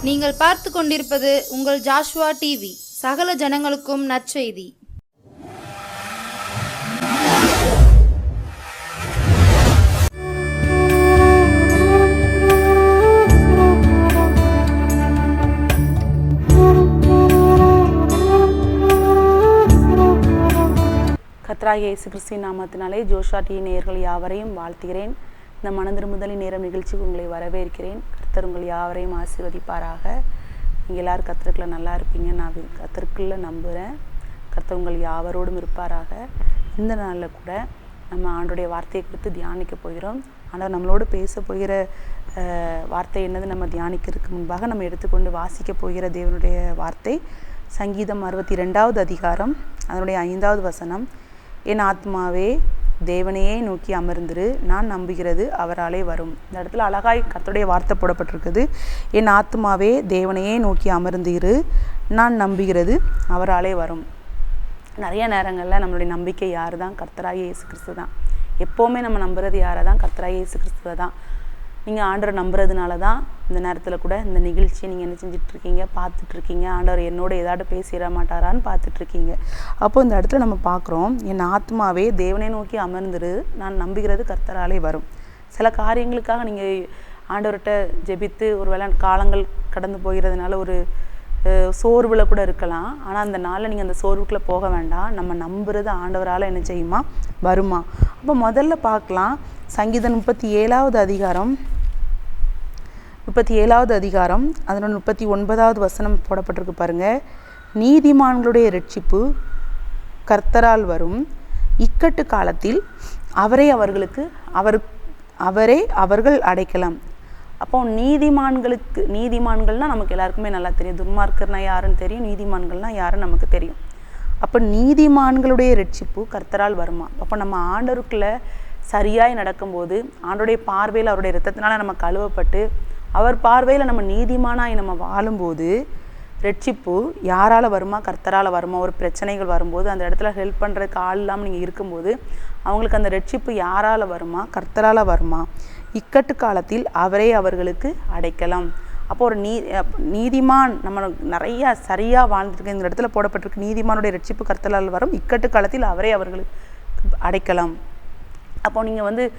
நீங்கள் பார்த்து கொண்டிருப்பது உங்கள் ஜாஷ்வா டிவி. சகல ஜனங்களுக்கும் நற்செய்தி. கர்த்தராகிய இயேசு கிறிஸ்துவின் நாமத்தினாலே ஜோஷா டிவி நேயர்கள் யாவரையும் வாழ்த்துகிறேன். இந்த மனதிரும்புதலின் நேரம் நிகழ்ச்சிக்கு உங்களை வரவேற்கிறேன். கர்த்தர் உங்கள் யாவரையும் ஆசீர்வதிப்பாராக. நீங்கள் எல்லோரும் கர்த்தருக்குள்ள நல்லா இருப்பீங்க. நான் கர்த்தருக்குள்ள நம்புகிறேன். கர்த்தர் உங்கள் யாவரோடும் இருப்பாராக. இந்த நாளில் கூட நம்ம ஆண்டோடைய வார்த்தையை குறித்து தியானிக்க போகிறோம். ஆனால் நம்மளோடு பேச போகிற வார்த்தை என்னது நம்ம தியானிக்கிறதுக்கு முன்பாக நம்ம எடுத்துக்கொண்டு வாசிக்க போகிற தேவனுடைய வார்த்தை சங்கீதம் 62வது அதிகாரம் அதனுடைய 5வது வசனம். என் ஆத்மாவே தேவனையே நோக்கி அமர்ந்திரு, நான் நம்புகிறது அவராலே வரும். இந்த இடத்துல அழகாய் கர்த்தருடைய வார்த்தை போடப்பட்டிருக்குது. என் ஆத்மாவே தேவனையே நோக்கி அமர்ந்திரு, நான் நம்புகிறது அவராலே வரும். நிறைய நேரங்களில் நம்மளுடைய நம்பிக்கை யார் தான்? கர்த்தராகிய இயேசு கிறிஸ்து தான். எப்போவுமே நம்ம நம்புறது யாரை தான்? கர்த்தராகிய இயேசு கிறிஸ்துவை தான். நீங்கள் ஆண்டவரை நம்புறதுனால தான் இந்த நேரத்தில் கூட இந்த நிகழ்ச்சியை நீங்கள் என்ன செஞ்சிட்ருக்கீங்க, பார்த்துட்ருக்கீங்க. ஆண்டவர் என்னோட ஏதாவது பேசிட மாட்டாரான்னு பார்த்துட்ருக்கீங்க. அப்போது இந்த இடத்துல நம்ம பார்க்குறோம், என் ஆத்மாவே தேவனை நோக்கி அமர்ந்துரு, நான் நம்புகிறது கர்த்தராலே வரும். சில காரியங்களுக்காக நீங்கள் ஆண்டவர்கிட்ட ஜெபித்து ஒரு வேளை காலங்கள் கடந்து போகிறதுனால ஒரு சோர்வில் கூட இருக்கலாம். ஆனால் அந்த நாளில் நீங்கள் அந்த சோர்வுக்குள்ளே போக வேண்டாம். நம்ம நம்புறது ஆண்டவரால் என்ன செய்யுமா? வருமா? அப்போ முதல்ல பார்க்கலாம், சங்கீதம் 37வது அதிகாரம் 37வது அதிகாரம் அதனோட 39வது வசனம் போடப்பட்டிருக்கு பாருங்கள். நீதிமான்களுடைய இரட்சிப்பு கர்த்தரால் வரும், இக்கட்டு காலத்தில் அவரே அவர்கள் அடைக்கலாம். அப்போ நீதிமான்கள்னால் நமக்கு எல்லாருக்குமே நல்லா தெரியும். துன்மார்க்கர்னா யாருன்னு தெரியும், நீதிமான்கள்னால் யாருன்னு நமக்கு தெரியும். அப்போ நீதிமான்களுடைய இரட்சிப்பு கர்த்தரால் வருமா? அப்போ நம்ம ஆண்டவருக்குள்ள சரியாய் நடக்கும்போது, ஆண்டோடைய பார்வையில் அவருடைய இரத்தத்தினால நம்ம கழுவப்பட்டு அவர் பார்வையில் நம்ம நீதிமானாய் நம்ம வாழும்போது ரட்சிப்பு யாரால் வருமா? கர்த்தரால் வருமா? ஒரு பிரச்சனைகள் வரும்போது அந்த இடத்துல ஹெல்ப் பண்ணுறதுக்கு ஆள் இல்லாமல் நீங்கள் இருக்கும்போது அவங்களுக்கு அந்த ரட்சிப்பு யாரால் வருமா? கர்த்தரால் வருமா? இக்கட்டு காலத்தில் அவரே அவர்களுக்கு அடைக்கலாம். அப்போ ஒரு நீதிமான் நம்ம நிறையா சரியாக வாழ்ந்துருக்கு. இந்த இடத்துல போடப்பட்டிருக்கு, நீதிமானுடைய ரட்சிப்பு கர்த்தரால் வரும், இக்கட்டு காலத்தில் அவரே அவர்களுக்கு அடைக்கலாம். அப்போ நீங்கள்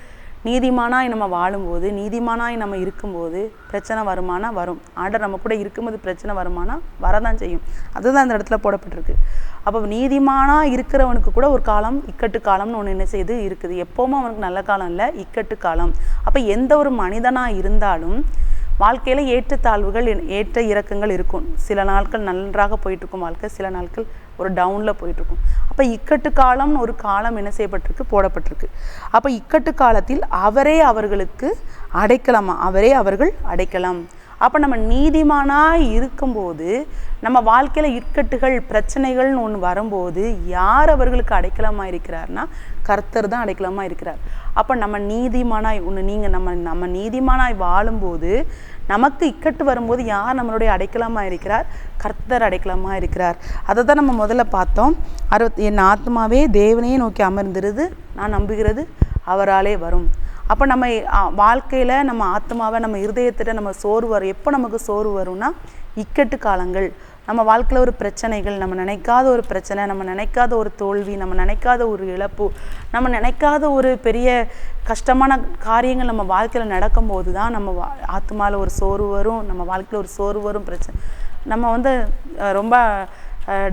நீதிமானாய் நம்ம வாழும்போது, நீதிமானாய் நம்ம இருக்கும்போது பிரச்சனை வருமானா வரும். ஆண்டவர் நம்ம கூட இருக்கும்போது பிரச்சனை வருமானா வரதான் செய்யும். அதுதான் அந்த இடத்துல போடப்பட்டிருக்கு. அப்போ நீதிமானாக இருக்கிறவனுக்கு கூட ஒரு காலம், இக்கட்டு காலம்னு ஒன்று என்ன செய்யுது இருக்குது. எப்போவுமே அவனுக்கு நல்ல காலம் இல்லை, இக்கட்டு காலம். அப்போ எந்த ஒரு மனிதனாக இருந்தாலும் வாழ்க்கையில் ஏற்றத்தாழ்வுகள், ஏற்ற இறக்கங்கள் இருக்கும். சில நாட்கள் நன்றாக போயிட்டுருக்கும் வாழ்க்கை, சில நாட்கள் ஒரு டவுனில் போயிட்டுருக்கும். அப்போ இக்கட்டு காலம்னு ஒரு காலம் என்ன செய்யப்பட்டிருக்கு? போடப்பட்டிருக்கு. அப்போ இக்கட்டு காலத்தில் அவரே அவர்களுக்கு அடைக்கலாமா? அவரே அவர்கள் அடைக்கலாம். அப்போ நம்ம நீதிமானாக இருக்கும்போது நம்ம வாழ்க்கையில் இக்கட்டுகள், பிரச்சனைகள்னு ஒன்று வரும்போது யார் அவர்களுக்கு அடைக்கலமாக இருக்கிறார்னா கர்த்தர் தான் அடைக்கலமாக இருக்கிறார். அப்போ நம்ம நீதிமானாய் நம்ம நீதிமானாய் வாழும்போது நமக்கு இக்கட்டு வரும்போது யார் நம்மளுடைய அடைக்கலமாக இருக்கிறார்? கர்த்தர் அடைக்கலமாக இருக்கிறார். அதை தான் நம்ம முதல்ல பார்த்தோம். என் ஆத்மாவே தேவனையே நோக்கி அமர்ந்திருது, நான் நம்புகிறது அவராலே வரும். அப்போ நம்ம வாழ்க்கையில் நம்ம ஆத்மாவை, நம்ம இருதயத்திட்ட நம்ம சோர்வு வரும். எப்போ நமக்கு சோர்வு வரும்னா இக்கட்டு காலங்கள், நம்ம வாழ்க்கையில் ஒரு பிரச்சனைகள், நம்ம நினைக்காத ஒரு பிரச்சனை, நம்ம நினைக்காத ஒரு தோல்வி, நம்ம நினைக்காத ஒரு இழப்பு, நம்ம நினைக்காத ஒரு பெரிய கஷ்டமான காரியங்கள் நம்ம வாழ்க்கையில் நடக்கும்போது தான் நம்ம ஆத்மாவில் ஒரு சோர்வு வரும், நம்ம வாழ்க்கையில் ஒரு சோர்வு வரும். நம்ம ரொம்ப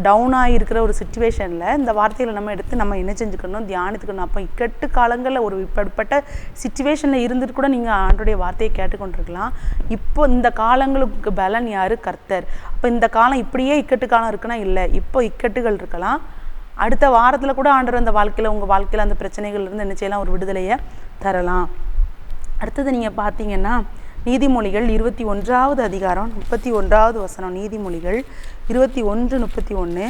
டவுனாக இருக்கிற ஒரு சுச்சுவேஷனில் இந்த வார்த்தையில் நம்ம எடுத்து நம்ம என்ன செஞ்சுக்கணும்? தியானித்துக்கணும். அப்போ இக்கட்டு காலங்களில் ஒரு இப்படிப்பட்ட சுச்சுவேஷனில் இருந்துட்டு கூட நீங்கள் ஆண்டோடைய வார்த்தையை கேட்டுக்கொண்டிருக்கலாம். இப்போ இந்த காலங்களுக்கு பலன் யார்? கர்த்தர். அப்போ இந்த காலம் இப்படியே இக்கட்டு காலம் இருக்குன்னா இல்லை, இப்போ இக்கட்டுகள் இருக்கலாம். அடுத்த வாரத்தில் கூட ஆண்டவர் அந்த வாழ்க்கையில், உங்கள் வாழ்க்கையில் அந்த பிரச்சனைகள்லேருந்து என்ன செய்யலாம்? ஒரு விடுதலையை தரலாம். அடுத்தது நீங்கள் பார்த்தீங்கன்னா நீதிமொழிகள் 21வது அதிகாரம் 31வது வசனம். நீதிமொழிகள் 21:31.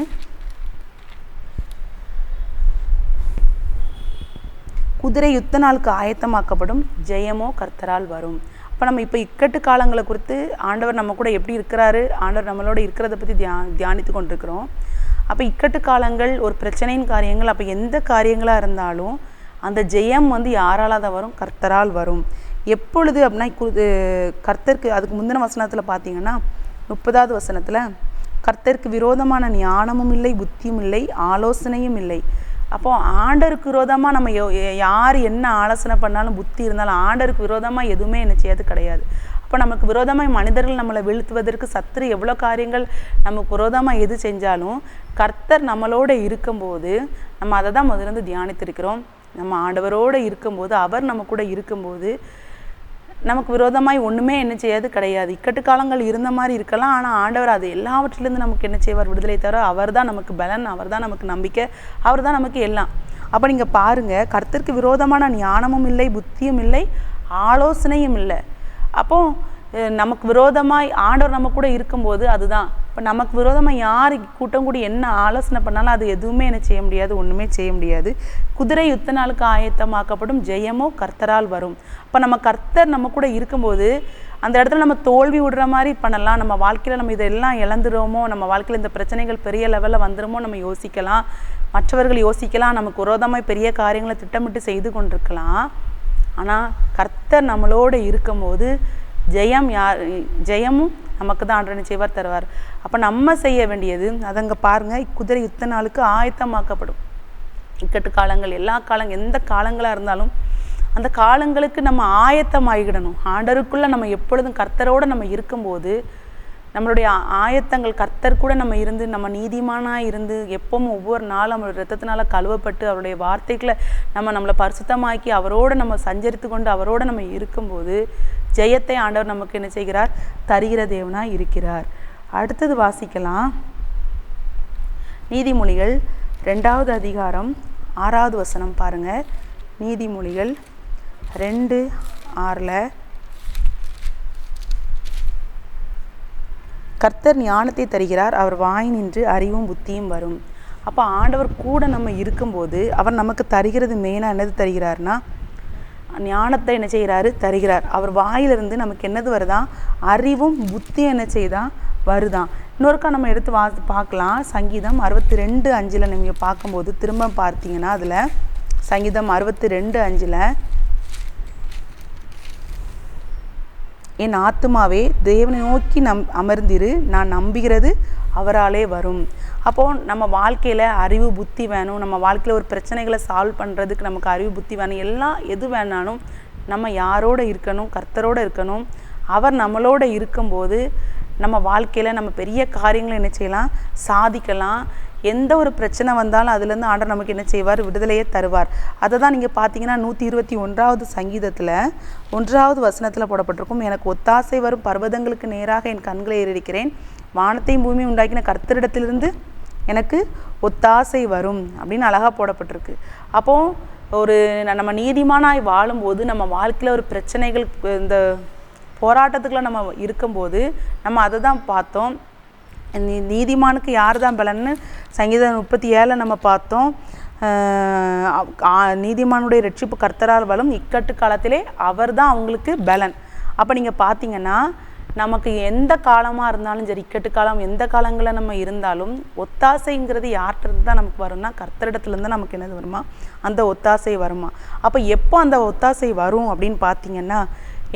குதிரை யுத்த நாளுக்கு ஆயத்தமாக்கப்படும், ஜெயமோ கர்த்தரால் வரும். அப்போ நம்ம இப்போ இக்கட்டு காலங்களை குறித்து ஆண்டவர் நம்ம கூட எப்படி இருக்கிறாரு, ஆண்டவர் நம்மளோட இருக்கிறத பற்றி தியானித்து கொண்டிருக்கிறோம். அப்போ இக்கட்டு காலங்கள், ஒரு பிரச்சனையின் காரியங்கள், அப்போ எந்த காரியங்களாக இருந்தாலும் அந்த ஜெயம் யாரால் தான் வரும்? கர்த்தரால் வரும். எப்பொழுது அப்படின்னா கர்த்தருக்கு அதுக்கு முந்தின வசனத்தில் பார்த்தீங்கன்னா 30வது வசனத்தில் கர்த்தருக்கு விரோதமான ஞானமும் இல்லை, புத்தியும் இல்லை, ஆலோசனையும் இல்லை. அப்போது ஆண்டருக்கு விரோதமாக நம்ம யார் என்ன ஆலோசனை பண்ணாலும், புத்தி இருந்தாலும் ஆண்டருக்கு விரோதமாக எதுவுமே என்ன செய்யாது கிடையாது. அப்போ நமக்கு விரோதமாக மனிதர்கள் நம்மளை வீழ்த்துவதற்கு சத்துரு எவ்வளோ காரியங்கள் நமக்கு விரோதமாக எது செஞ்சாலும் கர்த்தர் நம்மளோட இருக்கும்போது நம்ம அதை தான் முதல்ல தியானித்திருக்கிறோம். நம்ம ஆண்டவரோடு இருக்கும்போது, அவர் நம்ம கூட இருக்கும்போது நமக்கு விரோதமாய் ஒன்றுமே என்ன செய்யாது கிடையாது. இக்கட்டு காலங்கள் இருந்த மாதிரி இருக்கலாம், ஆனால் ஆண்டவர் அது எல்லாவற்றிலேருந்து நமக்கு என்ன செய்வார்? விடுதலை தவிர அவர் தான் நமக்கு பலன், அவர் தான் நமக்கு நம்பிக்கை, அவர் தான் நமக்கு எல்லாம். அப்போ நீங்கள் பாருங்கள், கர்த்தருக்கு விரோதமான ஞானமும் இல்லை, புத்தியும் இல்லை, ஆலோசனையும் இல்லை. அப்போது நமக்கு விரோதமாய் ஆண்டவர் நம்ம கூட இருக்கும்போது அதுதான். இப்போ நமக்கு விரோதமாக யார் கூட்டம் கூடி என்ன ஆலோசனை பண்ணாலும் அது எதுவுமே என்ன செய்ய முடியாது, ஒன்றுமே செய்ய முடியாது. குதிரை யுத்த நாளுக்கு ஆயத்தமாக்கப்படும், ஜெயமோ கர்த்தரால் வரும். இப்போ நம்ம கர்த்தர் நம்ம கூட இருக்கும்போது அந்த இடத்துல நம்ம தோல்வி விடுற மாதிரி பண்ணலாம். நம்ம வாழ்க்கையில் நம்ம இதெல்லாம் இழந்துருவோமோ, நம்ம வாழ்க்கையில் இந்த பிரச்சனைகள் பெரிய லெவலில் வந்துடுமோ நம்ம யோசிக்கலாம். மற்றவர்கள் யோசிக்கலாம், நமக்கு விரோதமாய் பெரிய காரியங்களை திட்டமிட்டு செய்து கொண்டிருக்கலாம். ஆனால் கர்த்தர் நம்மளோடு இருக்கும்போது ஜெயமும் நமக்கு தான் ஆண்டவர் செய்வார், தருவார். அப்போ நம்ம செய்ய வேண்டியது அதங்க பாருங்கள், குதிரை யுத்த நாளுக்கு ஆயத்தமாக்கப்படும். இக்கட்டு காலங்கள், எல்லா காலங்கள், எந்த காலங்களாக இருந்தாலும் அந்த காலங்களுக்கு நம்ம ஆயத்தமாகிடணும். ஆண்டருக்குள்ளே நம்ம எப்பொழுதும் கர்த்தரோடு நம்ம இருக்கும்போது நம்மளுடைய ஆயத்தங்கள் கர்த்தர் கூட நம்ம இருந்து, நம்ம நீதிமானாக இருந்து, எப்பவும் ஒவ்வொரு நாளும் நம்மளுடைய இரத்தத்தினால கழுவப்பட்டு அவருடைய வார்த்தைகளை நம்மளை பரிசுத்தமாக்கி அவரோடு நம்ம சஞ்சரித்து கொண்டு அவரோடு நம்ம இருக்கும்போது ஜெயத்தை ஆண்டவர் நமக்கு என்ன செய்கிறார்? தருகிற தேவனாக இருக்கிறார். அடுத்தது வாசிக்கலாம். நீதிமொழிகள் 2வது அதிகாரம் 6வது வசனம் பாருங்கள். நீதிமொழிகள் 2:6 கர்த்தர் ஞானத்தை தருகிறார், அவர் வாய் நின்று அறிவும் புத்தியும் வரும். அப்போ ஆண்டவர் கூட நம்ம இருக்கும்போது அவர் நமக்கு தருகிறது மெயினாக என்னது தருகிறார்னா ஞானத்தை என்ன செய்கிறாரு? தருகிறார். அவர் வாயிலிருந்து நமக்கு என்னது வருதான்? அறிவும் புத்தியும் என்ன செய்தான்? வருதான். இன்னொருக்கா நம்ம எடுத்து பார்க்கலாம். சங்கீதம் 62:5 நீங்கள் பார்க்கும்போது திரும்ப பார்த்தீங்கன்னா அதில் சங்கீதம் 62:5 என் ஆத்துமாவே தேவனை நோக்கி அமர்ந்திரு, நான் நம்புகிறது அவராலே வரும். அப்போது நம்ம வாழ்க்கையில் அறிவு புத்தி வேணும். நம்ம வாழ்க்கையில் ஒரு பிரச்சனைகளை சால்வ் பண்ணுறதுக்கு நமக்கு அறிவு புத்தி வேணும். எல்லாம் எது வேணாலும் நம்ம யாரோடு இருக்கணும்? கர்த்தரோடு இருக்கணும். அவர் நம்மளோட இருக்கும்போது நம்ம வாழ்க்கையில் நம்ம பெரிய காரியங்களை என்ன செய்யலாம்? சாதிக்கலாம். எந்த ஒரு பிரச்சனை வந்தாலும் அதுலேருந்து ஆண்டவர் நமக்கு என்ன செய்வார்? விடுதலையை தருவார். அதை தான் நீங்கள் பார்த்தீங்கன்னா 121வது சங்கீதத்தில் 1வது வசனத்தில் போடப்பட்டிருக்கும். எனக்கு ஒத்தாசை வரும் பர்வதங்களுக்கு நேராக என் கண்களை ஏறியிருக்கிறேன், வானத்தையும் பூமியும் உண்டாக்கின கர்த்தரிடத்திலிருந்து எனக்கு ஒத்தாசை வரும் அப்படின்னு அழகாக போடப்பட்டிருக்கு. அப்போது நம்ம நீதிமானாய் வாழும்போது நம்ம வாழ்க்கையில் ஒரு பிரச்சனைகள் இந்த போராட்டத்துக்குள்ள நம்ம இருக்கும்போது நம்ம அதை தான் பார்த்தோம். நீதிமானுக்கு யார் தான் பலன்னு சங்கீதம் 37 நம்ம பார்த்தோம். நீதிமானுடைய ரட்சிப்பு கர்த்தரால் வரும், இக்கட்டு காலத்திலே அவர் தான் அவங்களுக்கு பலன். அப்போ நீங்கள் பார்த்தீங்கன்னா நமக்கு எந்த காலமாக இருந்தாலும் சரி, இக்கட்டு காலம் எந்த காலங்களில் நம்ம இருந்தாலும் ஒத்தாசைங்கிறது யார்கிட்ட தான் நமக்கு வரும்னா கர்த்தரிடத்துலேருந்து நமக்கு என்னது வருமா? அந்த ஒத்தாசை வருமா? அப்போ எப்போ அந்த ஒத்தாசை வரும் அப்படின்னு பார்த்தீங்கன்னா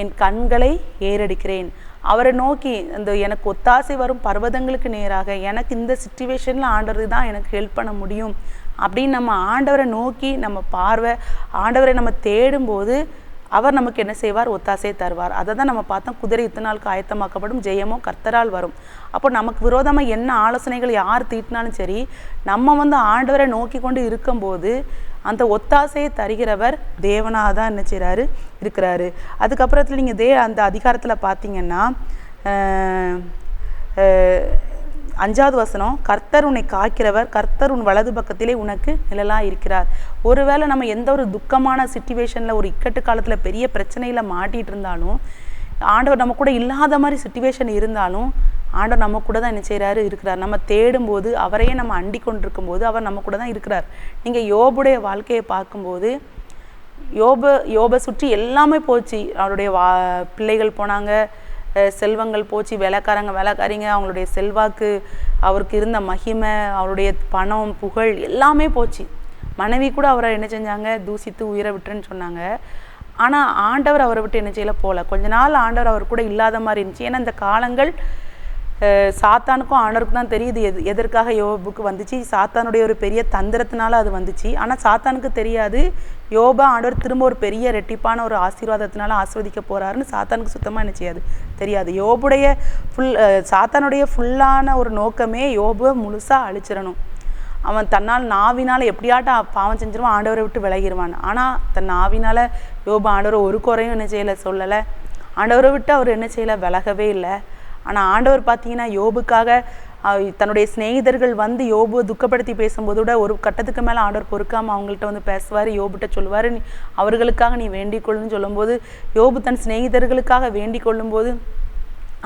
என் கண்களை ஏறெடுக்கிறேன், அவரை நோக்கி அந்த எனக்கு ஒத்தாசை வரும் பர்வதங்களுக்கு நேராக, எனக்கு இந்த சிச்சுவேஷனில் ஆண்டவர் தான் எனக்கு ஹெல்ப் பண்ண முடியும் அப்படின்னு நம்ம ஆண்டவரை நோக்கி நம்ம பார்வை ஆண்டவரை நம்ம தேடும்போது அவர் நமக்கு என்ன செய்வார்? ஒத்தாசையை தருவார். அதை தான் நம்ம பார்த்தோம். குதிரை யுத்த நாளுக்கு ஆயத்தமாக்கப்படும், ஜெயமோ கர்த்தரால் வரும். அப்போ நமக்கு விரோதமாக என்ன ஆலோசனைகள் யார் தீட்டினாலும் சரி, நம்ம ஆண்டவரை நோக்கி கொண்டு இருக்கும்போது அந்த ஒத்தாசையை தருகிறவர் தேவனாக தான் என்ன செய்கிறாரு? இருக்கிறாரு. அதுக்கப்புறத்தில் நீங்கள் அந்த அதிகாரத்தில் பார்த்தீங்கன்னா 5வது வசனம், கர்த்தர் உன்னை காக்கிறவர், கர்த்தர் உன் வலது பக்கத்திலே உனக்கு நிழலாக இருக்கிறார். ஒருவேளை நம்ம எந்த ஒரு துக்கமான சிச்சுவேஷனில் ஒரு இக்கட்டு காலத்தில் பெரிய பிரச்சனையில் மாட்டிகிட்டு இருந்தாலும், ஆண்டவர் நம்ம கூட இல்லாத மாதிரி சிச்சுவேஷன் இருந்தாலும் ஆண்டவர் நம்ம கூட தான் என்ன செய்கிறாரு? இருக்கிறார். நம்ம தேடும்போது அவரையே நம்ம அண்டி கொண்டிருக்கும் போது அவர் நம்ம கூட தான் இருக்கிறார். நீங்கள் யோபுடைய வாழ்க்கையை பார்க்கும்போது யோபை சுற்றி எல்லாமே போச்சு. அவருடைய பிள்ளைகள் போனாங்க, செல்வங்கள் போச்சு, வேலைக்காரிங்க, அவங்களுடைய செல்வாக்கு, அவருக்கு இருந்த மகிமை, அவருடைய பணம் புகழ் எல்லாமே போச்சு. மனைவி கூட அவரை என்ன செஞ்சாங்க? தூசித்து உயிரை விட்டுருன்னு சொன்னாங்க. ஆனால் ஆண்டவர் அவரை விட்டு என்ன செய்யல போகல. கொஞ்ச நாள் ஆண்டவர் அவர் கூட இல்லாத மாதிரி இருந்துச்சு. ஏன்னா இந்த காலங்கள் சாத்தானுக்கும் ஆண்டவருக்கும் தான் தெரியுது எதற்காக யோபுக்கு வந்துச்சு. சாத்தானுடைய ஒரு பெரிய தந்திரத்தினால அது வந்துச்சு. ஆனால் சாத்தானுக்கு தெரியாது யோபா ஆண்டவர் திரும்ப ஒரு பெரிய ரெட்டிப்பான ஒரு ஆசீர்வாதத்தினால ஆஸ்வதிக்க போகிறாருன்னு சாத்தானுக்கு சுத்தமாக என்ன செய்யாது, தெரியாது. யோபுடைய சாத்தானுடைய ஃபுல்லான ஒரு நோக்கமே யோபுவை முழுசாக அழிச்சிடணும். அவன் தன்னால் நாவினால் எப்படியாட்டும் பாவம் செஞ்சிருவான், ஆண்டவரை விட்டு விலகிடுவான். ஆனால் தன் நாவினால் யோபு ஆண்டவரை ஒரு குறையும் என்ன செய்யலை, சொல்லலை. ஆண்டவரை விட்டு அவர் என்ன செய்யலை, விலகவே இல்லை. ஆனால் ஆண்டவர் பார்த்தீங்கன்னா யோபுக்காக தன்னுடைய சிநேகிதர்கள் வந்து யோபுவை துக்கப்படுத்தி பேசும்போது கூட ஒரு கட்டத்துக்கு மேலே ஆண்டவர் பொறுக்காமல் அவங்கள்ட்ட வந்து பேசுவார், யோபுகிட்ட சொல்லுவார், அவர்களுக்காக நீ வேண்டிக் கொள்ளுன்னு சொல்லும்போது யோபு தன் சிநேகிதர்களுக்காக வேண்டிக் கொள்ளும்போது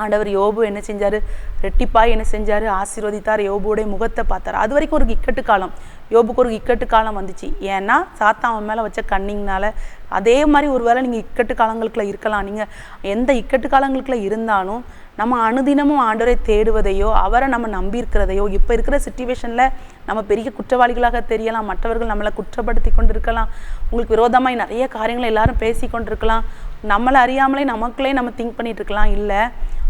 ஆண்டவர் யோபு என்ன செஞ்சார், ரெட்டிப்பாய் என்ன செஞ்சார், ஆசீர்வதித்தார். யோபுடைய முகத்தை பார்த்தார். அது வரைக்கும் ஒரு இக்கட்டு காலம், யோபுக்கு ஒரு இக்கட்டு காலம் வந்துச்சு. ஏன்னா சாத்தான் அவன் மேலே வச்ச கண்ணிங்னால. அதே மாதிரி ஒரு வேளை நீங்கள் இக்கட்டு காலங்களுக்குள்ள இருக்கலாம். நீங்கள் எந்த இக்கட்டு காலங்களுக்குள்ள இருந்தாலும் நம்ம அனுதினமும் ஆண்டவரை தேடுவதையோ அவரை நம்ம நம்பி இருக்கிறதையோ, இப்போ இருக்கிற சிச்சுவேஷனில் நம்ம பெரிய குற்றவாளிகளாக தெரியலாம், மற்றவர்கள் நம்மளை குற்றப்படுத்தி கொண்டு இருக்கலாம், உங்களுக்கு விரோதமாக நிறைய காரியங்களை எல்லாரும் பேசி கொண்டு இருக்கலாம், நம்மளை அறியாமலே நமக்குள்ளே நம்ம திங்க் பண்ணிட்டு இருக்கலாம். இல்லை,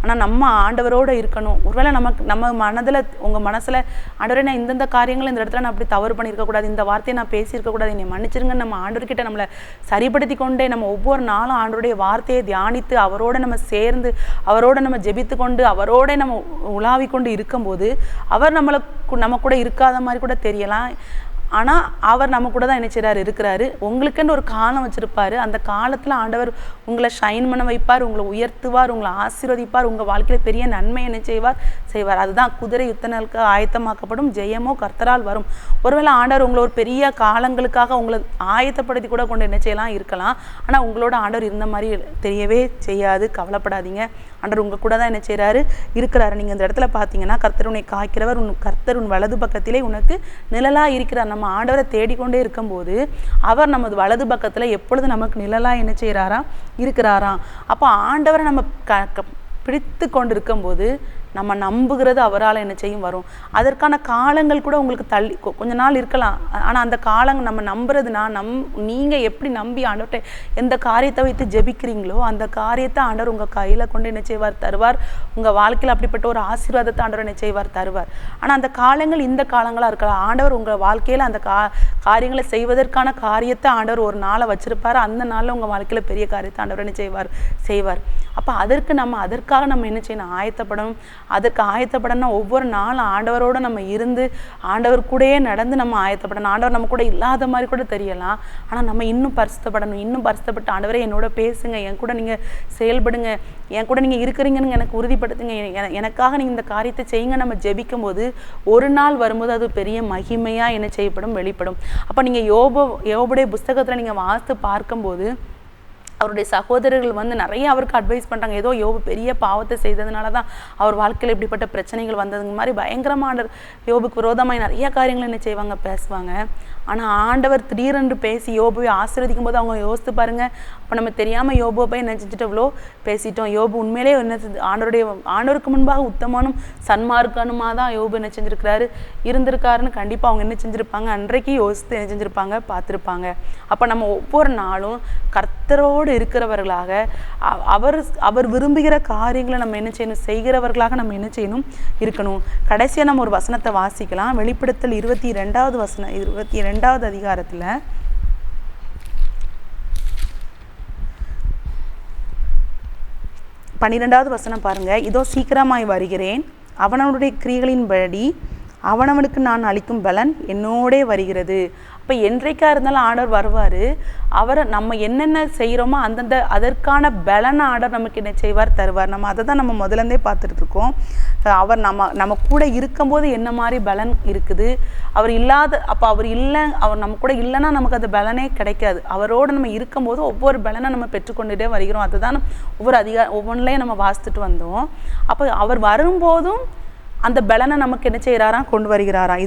ஆனால் நம்ம ஆண்டவரோடு இருக்கணும். ஒருவேளை நம்ம மனதில் உங்கள் மனசில் ஆண்டவரே நான் இந்தந்த காரியங்கள் இந்த இடத்துல நான் அப்படி தவறு பண்ணியிருக்கக்கூடாது, இந்த வார்த்தையை நான் பேசியிருக்கக்கூடாது, என்னை மன்னிச்சிருங்கன்னு நம்ம ஆண்டவர்கிட்ட நம்மளை சரிப்படுத்தி கொண்டே நம்ம ஒவ்வொரு நாளும் ஆண்டவருடைய வார்த்தையை தியானித்து அவரோட நம்ம சேர்ந்து அவரோட நம்ம ஜெபித்து கொண்டு அவரோட நம்ம உலாவி கொண்டு இருக்கும்போது அவர் நம்ம கூட இருக்காத மாதிரி கூட தெரியலாம். ஆனால் அவர் நம்ம கூட தான் என்ன செய்கிறாரு, இருக்கிறாரு. உங்களுக்குன்னு ஒரு காலம் வச்சுருப்பார். அந்த காலத்தில் ஆண்டவர் உங்களை ஷைன் பண்ண வைப்பார், உங்களை உயர்த்துவார், உங்களை ஆசீர்வதிப்பார், உங்கள் வாழ்க்கையில் பெரிய நன்மை என்ன செய்வார். அதுதான் குதிரை யுத்தங்களுக்கு ஆயத்தமாக்கப்படும், ஜெயமோ கர்த்தரால் வரும். ஒருவேளை ஆண்டவர் உங்களை ஒரு பெரிய காலங்களுக்காக உங்களை ஆயத்தப்படுத்தி கூட கொண்டு என்ன செய்யலாம் இருக்கலாம். ஆனால் உங்களோட ஆண்டவர் இருந்த மாதிரி தெரியவே செய்யாது. கவலைப்படாதீங்க, ஆண்டவர் உங்கள் கூட தான் என்ன செய்கிறாரு, இருக்கிறாரு. நீங்கள் இந்த இடத்துல பார்த்தீங்கன்னா கர்த்தர் உன்னை காய்க்கிறவர், கர்த்தர் உன் வலது பக்கத்திலே உனக்கு நிழலாக இருக்கிறார். நம்ம ஆண்டவரை தேடிக்கொண்டே இருக்கும்போது அவர் நமது வலது பக்கத்தில் எப்பொழுது நமக்கு நிழலாக என்ன செய்கிறாராம், இருக்கிறாராம். அப்போ ஆண்டவரை நம்ம பிடித்து கொண்டு இருக்கும்போது நம்ம நம்புகிறது அவரால் என்ன செய்யும், வரும். அதற்கான காலங்கள் கூட உங்களுக்கு தள்ளி கொஞ்ச நாள் இருக்கலாம். ஆனால் அந்த காலங்கள் நம்ம நம்புறதுனா நீங்கள் எப்படி நம்பி ஆண்டவர்கிட்ட எந்த காரியத்தை வைத்து ஜெபிக்கிறீங்களோ அந்த காரியத்தை ஆண்டவர் உங்கள் கையில் கொண்டு என்ன செய்வார், தருவார். உங்கள் வாழ்க்கையில் அப்படிப்பட்ட ஒரு ஆசீர்வாதத்தை ஆண்டவர் என்ன செய்வார், தருவார். ஆனால் அந்த காலங்கள் இந்த காலங்களாக இருக்கலாம். ஆண்டவர் உங்கள் வாழ்க்கையில் அந்த காரியங்களை செய்வதற்கான காரியத்தை ஆண்டவர் ஒரு நாளை வச்சிருப்பார். அந்த நாளில் உங்கள் வாழ்க்கையில் பெரிய காரியத்தை ஆண்டவர் என்ன செய்வார். அப்போ அதற்காக நம்ம என்ன செய்யணும், ஆயத்தப்படணும். அதற்கு ஆயத்தப்படணும். ஒவ்வொரு நாளும் ஆண்டவரோடு நம்ம இருந்து ஆண்டவர் கூடயே நடந்து நம்ம ஆயத்தப்படணும். ஆண்டவர் நம்ம கூட இல்லாத மாதிரி கூட தெரியலாம். ஆனால் நம்ம இன்னும் பரிசுத்தப்படணும். இன்னும் பரிசுத்தப்பட்டு ஆண்டவரே என்னோட பேசுங்க, என் கூட நீங்கள் செயல்படுங்க, என் கூட நீங்கள் இருக்கிறீங்கன்னு எனக்கு உறுதிப்படுத்துங்க, எனக்காக நீங்கள் இந்த காரியத்தை செய்யுங்க. நம்ம ஜெபிக்கும் போது ஒரு நாள் வரும்போது அது பெரிய மகிமையாக என்ன செய்யப்படும், வெளிப்படும். அப்போ நீங்கள் யோபுடைய புஸ்தகத்தில் நீங்கள் வாசித்து பார்க்கும்போது அவருடைய சகோதரர்கள் வந்து நிறைய அவருக்கு அட்வைஸ் பண்ணுறாங்க. ஏதோ யோபு பெரிய பாவத்தை செய்ததுனால தான் அவர் வாழ்க்கையில் இப்படிப்பட்ட பிரச்சனைகள் வந்ததுங்க மாதிரி பயங்கரமான யோபுக்கு விரோதமாக நிறைய காரியங்கள் என்ன செய்வாங்க, பேசுவாங்க. ஆனால் ஆண்டவர் திடீரென்று பேசி யோபுவை ஆசீர்வதிக்கும் போது அவங்க யோசித்து பாருங்கள். அப்போ நம்ம தெரியாமல் யோபுவை போய் என்ன செஞ்சுட்டு இவ்வளோ பேசிட்டோம். யோபு உண்மையிலே என்ன ஆண்டவருக்கு முன்பாக உத்தமனும் சன்மார்க்கனுமாக தான் யோபு என்ன இருந்திருக்காருன்னு கண்டிப்பாக அவங்க என்ன செஞ்சுருப்பாங்க, அன்றைக்கு யோசித்து என்ன செஞ்சுருப்பாங்க, பார்த்துருப்பாங்க. அப்போ நம்ம ஒவ்வொரு நாளும் கர்த்தரோடு இருக்கிறவர்களாக அவர் விரும்புகிற காரியங்களை நம்ம என்ன செய்யணும், செய்கிறவர்களாக நம்ம என்ன செய்யணும், இருக்கணும். கடைசியாக நம்ம ஒரு வசனத்தை வாசிக்கலாம். வெளிப்படுத்தல் 22வது வசனம், 22வது அதிகாரத்தில் 12வது வசனம் பாருங்க. இதோ சீக்கிரமாய் வருகிறேன், அவனவனுடைய கிரியைகளின்படி அவனவனுக்கு நான் அளிக்கும் பலன் என்னோடே வருகிறது. அப்போ என்றைக்கா இருந்தாலும் ஆண்டவர் வருவார். அவர் நம்ம என்னென்ன செய்கிறோமோ அதற்கான பலனை ஆண்டவர் நமக்கு என்ன செய்வார், தருவார். நம்ம அதை தான் நம்ம முதலேருந்தே பார்த்துட்டு இருக்கோம். அவர் நம்ம கூட இருக்கும்போது என்ன மாதிரி பலன் இருக்குது, அவர் நம்ம கூட இல்லைன்னா நமக்கு அந்த பலனே கிடைக்காது. அவரோடு நம்ம இருக்கும்போது ஒவ்வொரு பலனை நம்ம பெற்றுக்கொண்டுட்டே வருகிறோம். அதுதான் ஒவ்வொன்றிலையும் நம்ம வாசித்துட்டு வந்தோம். அப்போ அவர் வரும்போதும் அந்த பலனை நமக்கு என்ன செய்கிறாராம், கொண்டு வருகிறாராம்.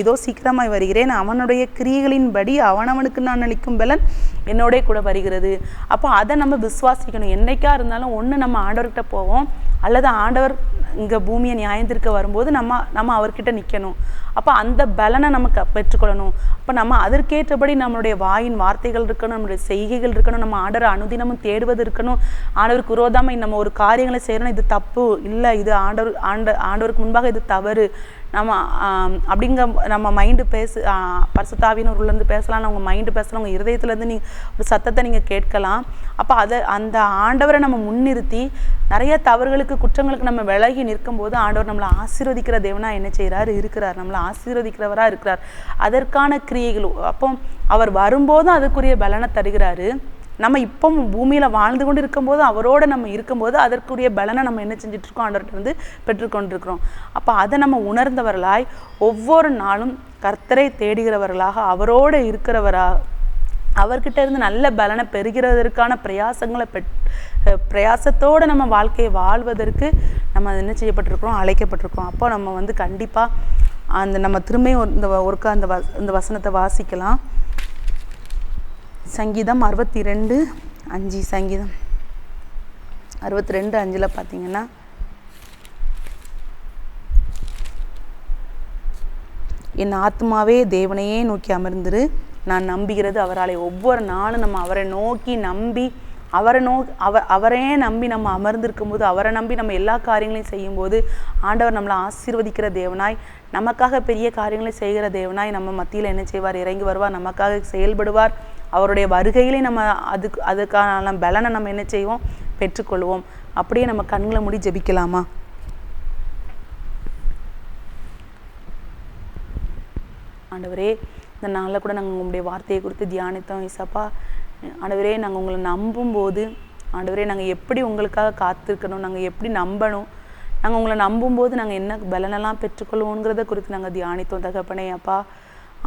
இதோ சீக்கிரமாய் வருகிறேன், அவனுடைய கிரியைகளின்படி அவனவனுக்கு நான் அளிக்கும் பலன் என்னோட கூட வருகிறது. அப்போ அதை நம்ம விசுவாசிக்கணும். என்றைக்கா இருந்தாலும் ஒன்று நம்ம ஆண்டவர்கிட்ட போவோம், அல்லது ஆண்டவர் இங்கே பூமியை நியாயந்திருக்க வரும்போது நம்ம அவர்கிட்ட நிற்கணும். அப்போ அந்த பலனை நமக்கு பெற்றுக்கொள்ளணும். அப்போ நம்ம அதற்கேற்றபடி நம்மளுடைய வாயின் வார்த்தைகள் இருக்கணும், நம்மளுடைய செய்கைகள் இருக்கணும், நம்ம ஆண்டவரை அனுதினமும் தேடுவது இருக்கணும். ஆண்டவருக்கு விரோதமாக நம்ம ஒரு காரியங்களை செய்யணும், இது தப்பு இல்லை, இது ஆண்டவருக்கு முன்பாக இது தவறு, நம்ம அப்படிங்க நம்ம மைண்டு பரிசுத்தாவியினர் உள்ளேருந்து பேசலாம், அவங்க மைண்டு பேசலாம், உங்கள் இருதயத்துலேருந்து நீங்கள் ஒரு சத்தத்தை நீங்கள் கேட்கலாம். அப்போ அந்த ஆண்டவரை நம்ம முன்னிறுத்தி நிறைய தவறுகளுக்கு குற்றங்களுக்கு நம்ம விலகி நிற்கும்போது ஆண்டவர் நம்மளை ஆசீர்வதிக்கிற தேவனாக என்ன செய்கிறார் இருக்கிறார், நம்மளை ஆசீர்வதிக்கிறவராக இருக்கிறார். அதற்கான கிரியைகள் அப்போ அவர் வரும்போதும் அதுக்குரிய பலனை தருகிறாரு. நம்ம இப்போ பூமியில் வாழ்ந்து கொண்டு இருக்கும்போது அவரோடு நம்ம இருக்கும்போது அதற்குரிய பலனை நம்ம என்ன செஞ்சிட்ருக்கோம், ஆண்டவர்கிட்ட இருந்து பெற்றுக்கொண்டிருக்கிறோம். அப்போ அதை நம்ம உணர்ந்தவர்களாய் ஒவ்வொரு நாளும் கர்த்தரை தேடுகிறவர்களாக அவரோடு இருக்கிறவராக அவர்கிட்ட இருந்து நல்ல பலனை பெறுகிறதற்கான பிரயாசத்தோடு நம்ம வாழ்க்கையை வாழ்வதற்கு நம்ம என்ன செய்யப்பட்டிருக்கிறோம், அழைக்கப்பட்டிருக்கிறோம். அப்போ நம்ம கண்டிப்பாக நம்ம திரும்பியும் ஒருக்கா இந்த வசனத்தை வாசிக்கலாம். சங்கீதம் 62:5 சங்கீதம் 62:5 பார்த்தீங்கன்னா, என் ஆத்மாவே தேவனையே நோக்கி அமர்ந்திரு, நான் நம்புகிறது அவராலே. ஒவ்வொரு நாளும் நம்ம அவரை நோக்கி நம்பி அவரே நம்பி நம்ம அமர்ந்திருக்கும் போது, அவரை நம்பி நம்ம எல்லா காரியங்களையும் செய்யும்போது ஆண்டவர் நம்மளை ஆசீர்வதிக்கிற தேவனாய், நமக்காக பெரிய காரியங்களை செய்கிற தேவனாய் நம்ம மத்தியில் என்ன செய்வார், இறங்கி வருவார், நமக்காக செயல்படுவார். அவருடைய வருகையிலே நம்ம அதுக்கான பலனை நம்ம என்ன செய்வோம், பெற்றுக்கொள்வோம். அப்படியே நம்ம கண்களை மூடி ஜெபிக்கலாமா? ஆண்டவரே, இந்த நாளில் கூட நாங்கள் உங்களுடைய வார்த்தையை குறித்து தியானித்தோம். இசப்பா ஆண்டவரே, நாங்கள் உங்களை நம்பும்போது ஆண்டவரே நாங்கள் எப்படி உங்களுக்காக காத்திருக்கணும், நாங்கள் எப்படி நம்பணும், நாங்கள் உங்களை நம்பும்போது நாங்கள் என்ன பலனெல்லாம் பெற்றுக்கொள்வோங்கிறத குறித்து நாங்கள் தியானித்தோம் தகப்பனே. அப்பா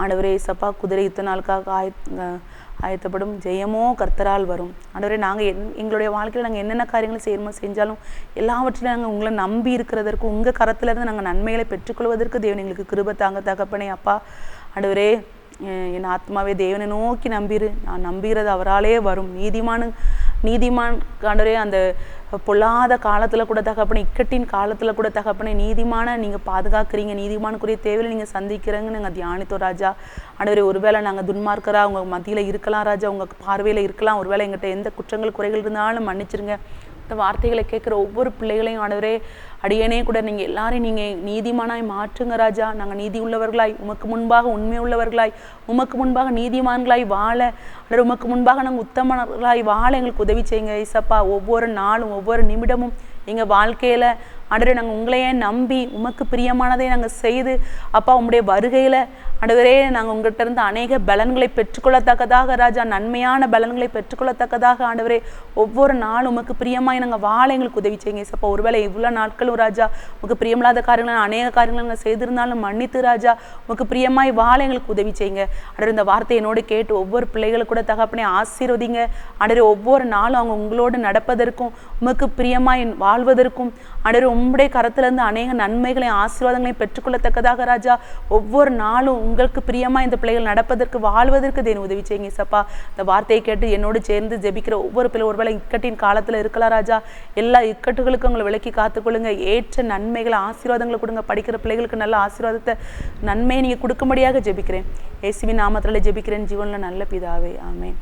ஆண்டவரே இசப்பா, குதிரை இத்தனை நாளுக்காக ஆயத்தப்படும், ஜெயமோ கர்த்தரால் வரும். ஆண்டவரே, நாங்கள் எங்களுடைய வாழ்க்கையில் நாங்கள் என்னென்ன காரியங்களை செஞ்சாலும் எல்லாவற்றிலும் நாங்கள் உங்களை நம்பி இருக்கிறதற்கு, உங்கள் கரத்திலிருந்து நாங்கள் நன்மைகளை பெற்றுக்கொள்வதற்கு தேவன் எங்களுக்கு கிருபை தாங்க தகப்பனே. அப்பா ஆண்டவரே, என் ஆத்மாவே தேவனை நோக்கி நம்பிரு, நான் நம்புகிறது அவராலே வரும். நீதிமான் ஆண்டவரே, அந்த பொல்லாத காலத்தில் கூட தகப்பனே, இக்கட்டின் காலத்தில் கூட தகப்பனே, நீதிமான நீங்கள் பாதுகாக்கிறீங்க, நீதிமானுக்குரிய தேவையில் நீங்கள் சந்திக்கிறீங்கன்னு நாங்கள் தியானித்தோம் ராஜா. ஆண்டவரே, ஒருவேளை நாங்கள் துன்மார்க்கராக உங்கள் மத்தியில் இருக்கலாம் ராஜா, உங்கள் பார்வையில் இருக்கலாம், ஒருவேளை எங்கிட்ட எந்த குற்றங்கள் குறைகள் இருந்தாலும் மன்னிச்சிருங்க. இந்த வார்த்தைகளை கேட்குற ஒவ்வொரு பிள்ளைகளையும் ஆண்டவரே, அடியனே கூட நீங்கள் எல்லாரையும் நீங்கள் நீதிமானாய் மாற்றுங்க ராஜா. நாங்கள் நீதி உள்ளவர்களாய், உமக்கு முன்பாக உண்மை உள்ளவர்களாய், உமக்கு முன்பாக நீதிமான்களாய் வாழ, உமக்கு முன்பாக நாங்கள் உத்தமர்களாய் வாழ எங்களுக்கு உதவி செய்யுங்க இசப்பா. ஒவ்வொரு நாளும் ஒவ்வொரு நிமிடமும் எங்கள் வாழ்க்கையில் ஆண்டவரே நாங்கள் உங்களையே நம்பி உமக்கு பிரியமானதை நாங்கள் செய்து அப்பா உம்முடைய வருகையில் ஆண்டவரே நாங்கள் உங்கள்கிட்ட இருந்து அநேக பலன்களை பெற்றுக்கொள்ளத்தக்கதாக ராஜா, நன்மையான பலன்களை பெற்றுக்கொள்ளத்தக்கதாக ஆண்டவரே ஒவ்வொரு நாளும் உமக்கு பிரியமாய் நாங்கள் வாழ எங்களுக்கு உதவி செய்யுங்க இசப்பா. ஒருவேளை இவ்வளோ நாட்களும் ராஜா உமக்கு பிரியமில்லாத காரியங்கள் அநேக காரியங்கள் நாங்கள் செய்திருந்தாலும் மன்னித்து ராஜா, உமக்கு பிரியமாய் வாழ எங்களுக்கு உதவி செய்யுங்க. ஆண்டவரே, இந்த வார்த்தை என்னோடு கேட்டு ஒவ்வொரு பிள்ளைகளை கூட தகப்பனே ஆசீர்வதிங்க. ஆண்டவரே, ஒவ்வொரு நாளும் அவங்க உங்களோடு நடப்பதற்கும் உமக்கு பிரியமாய் வாழ்வதற்கும் ஆண்டவரே உம்முடைய கரத்திலிருந்து அநேக நன்மைகளையும் ஆசீர்வாதங்களையும் பெற்றுக்கொள்ளத்தக்கதாக ராஜா, ஒவ்வொரு நாளும் உங்களுக்கு பிரியமா இந்த பிள்ளைகள் நடப்பதற்கு வாழ்வதற்கு தேவன் உதவி செய்யுங்க இசப்பா. இந்த வார்த்தையை கேட்டு என்னோடு சேர்ந்து ஜெபிக்கிற ஒவ்வொரு பிள்ளை ஒருவேளை இக்கட்டின் காலத்தில் இருக்கலாம் ராஜா, எல்லா இக்கட்டுகளுக்கும் உங்களை விலக்கி காத்துக்கொள்ளுங்க. ஏற்ற நன்மைகளை ஆசீர்வாதங்களை கொடுங்க. படிக்கிற பிள்ளைகளுக்கு நல்ல ஆசீர்வாதத்தை நன்மையை நீங்கள் கொடுக்கும்படியாக ஜெபிக்கிறேன். இயேசுவின் நாமத்திலே ஜெபிக்கிறேன் ஜீவனில் நல்ல பிதாவே, ஆமென்.